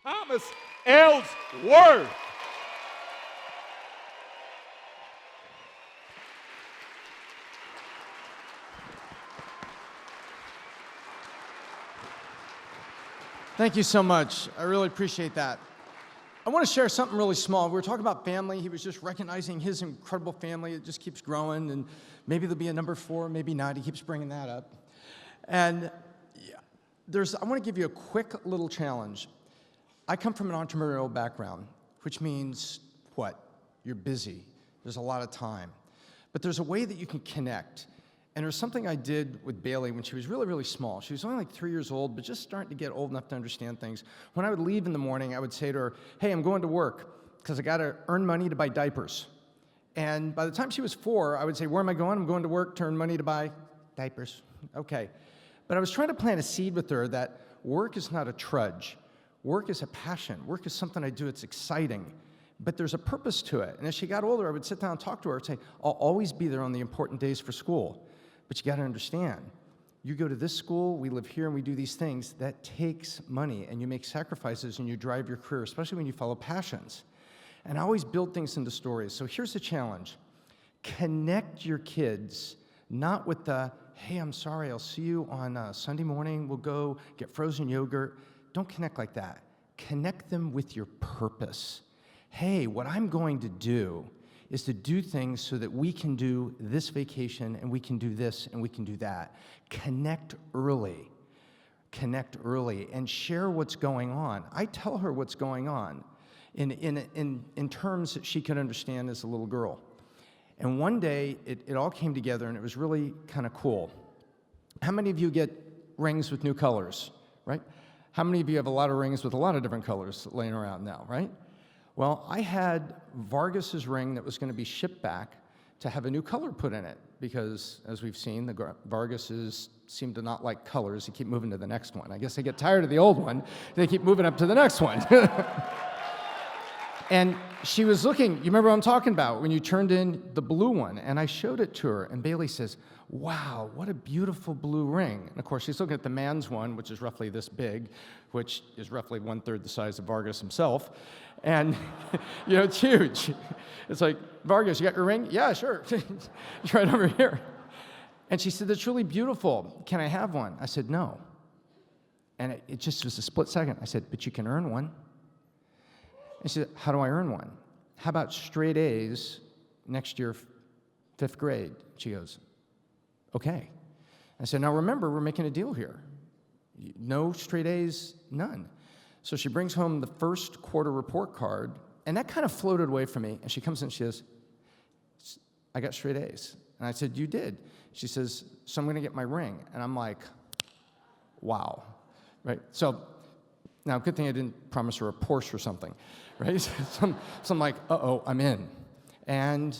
Thomas Ellsworth. Thank you so much. I really appreciate that. I want to share something really small. We were talking about family. He was just recognizing his incredible family. It just keeps growing, and maybe there'll be a number 4, maybe not. He keeps bringing that up. And I want to give you a quick little challenge. I come from an entrepreneurial background, which means what? You're busy. There's a lot of time. But there's a way that you can connect. And there's something I did with Bailey when she was really, really small. She was only like 3 years old, but just starting to get old enough to understand things. When I would leave in the morning, I would say to her, hey, I'm going to work because I got to earn money to buy diapers. And by the time she was 4, I would say, where am I going? I'm going to work to earn money to buy diapers. Okay. But I was trying to plant a seed with her that work is not a trudge. Work is a passion. Work is something I do. It's exciting. But there's a purpose to it. And as she got older, I would sit down and talk to her and say, I'll always be there on the important days for school. But you got to understand, you go to this school, we live here, and we do these things, that takes money, and you make sacrifices, and you drive your career, especially when you follow passions. And I always build things into stories. So here's the challenge. Connect your kids, not with the, hey, I'm sorry, I'll see you on Sunday morning, we'll go get frozen yogurt. Don't connect like that. Connect them with your purpose. Hey, what I'm going to do is to do things so that we can do this vacation, and we can do this, and we can do that. Connect early. Connect early, and share what's going on. I tell her what's going on in terms that she can understand as a little girl. And one day, it all came together, and it was really kind of cool. How many of you get rings with new colors, right? How many of you have a lot of rings with a lot of different colors laying around now, right? Well, I had Vargas's ring that was going to be shipped back to have a new color put in it because, as we've seen, the Vargases seem to not like colors. They keep moving to the next one. I guess they get tired of the old one. They keep moving up to the next one. And she was looking, you remember what I'm talking about, when you turned in the blue one, and I showed it to her, and Bailey says, wow, what a beautiful blue ring. And of course, she's looking at the man's one, which is roughly this big, which is roughly 1/3 the size of Vargas himself. And, it's huge. It's like, Vargas, you got your ring? Yeah, sure. It's right over here. And she said, that's really beautiful. Can I have one? I said, no. And it just was a split second. I said, but you can earn one. And she said, how do I earn one? How about straight A's next year, 5th grade? She goes, okay. I said, now remember, we're making a deal here. No straight A's, none. So she brings home the first quarter report card, and that kind of floated away from me. And she comes in and she says, I got straight A's. And I said, you did. She says, so I'm going to get my ring. And I'm like, wow. Right? So now, good thing I didn't promise her a Porsche or something. Right? So I'm like, uh-oh, I'm in. And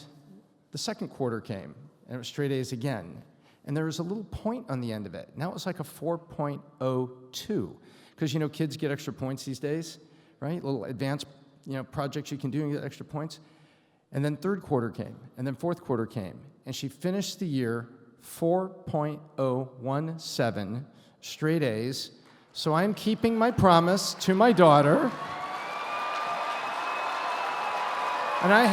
the second quarter came, and it was straight A's again. And there was a little point on the end of it. Now it was like a 4.02. Because, kids get extra points these days, right? Little advanced, projects you can do and get extra points. And then third quarter came, and then fourth quarter came. And she finished the year 4.017 straight A's. So I'm keeping my promise to my daughter. And I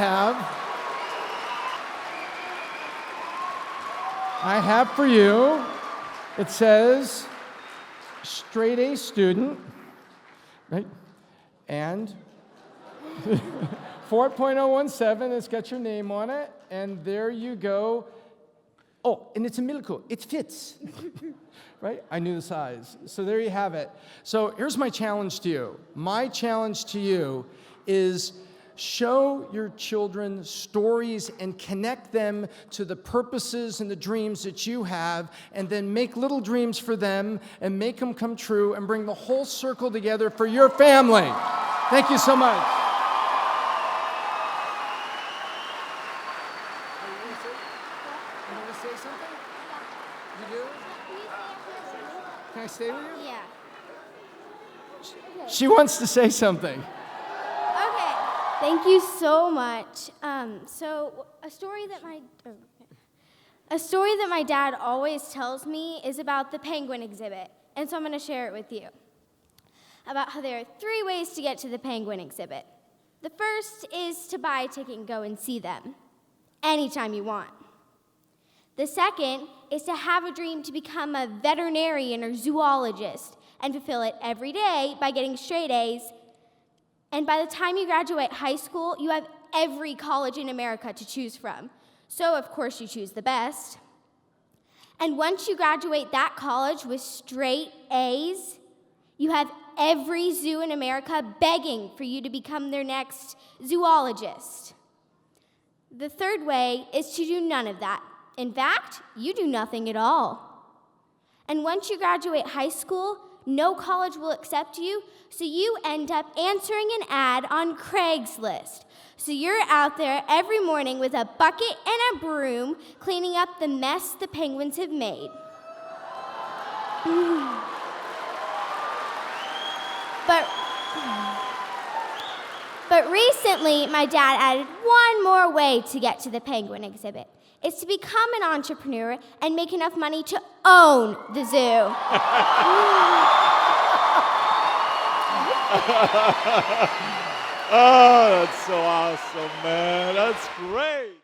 have for you, it says, straight A student, right? And 4.017, it's got your name on it, and there you go. Oh, and it's a miracle. It fits, right? I knew the size. So there you have it. So here's my challenge to you. My challenge to you is show your children stories and connect them to the purposes and the dreams that you have, and then make little dreams for them and make them come true and bring the whole circle together for your family. Thank you so much. You want to say something? You do? Can I stay with you? Yeah. She wants to say something. Okay. Thank you so much. So a story that my dad always tells me is about the penguin exhibit, and so I'm going to share it with you. about how there are 3 ways to get to the penguin exhibit. The first is to buy a ticket and go and see them anytime you want. The second is to have a dream to become a veterinarian or zoologist and fulfill it every day by getting straight A's. And by the time you graduate high school, you have every college in America to choose from. So, of course, you choose the best. And once you graduate that college with straight A's, you have every zoo in America begging for you to become their next zoologist. The third way is to do none of that. In fact, you do nothing at all. And once you graduate high school, no college will accept you, so you end up answering an ad on Craigslist. So you're out there every morning with a bucket and a broom cleaning up the mess the penguins have made. But recently, my dad added one more way to get to the penguin exhibit. It's to become an entrepreneur and make enough money to own the zoo. Oh, that's so awesome, man. That's great.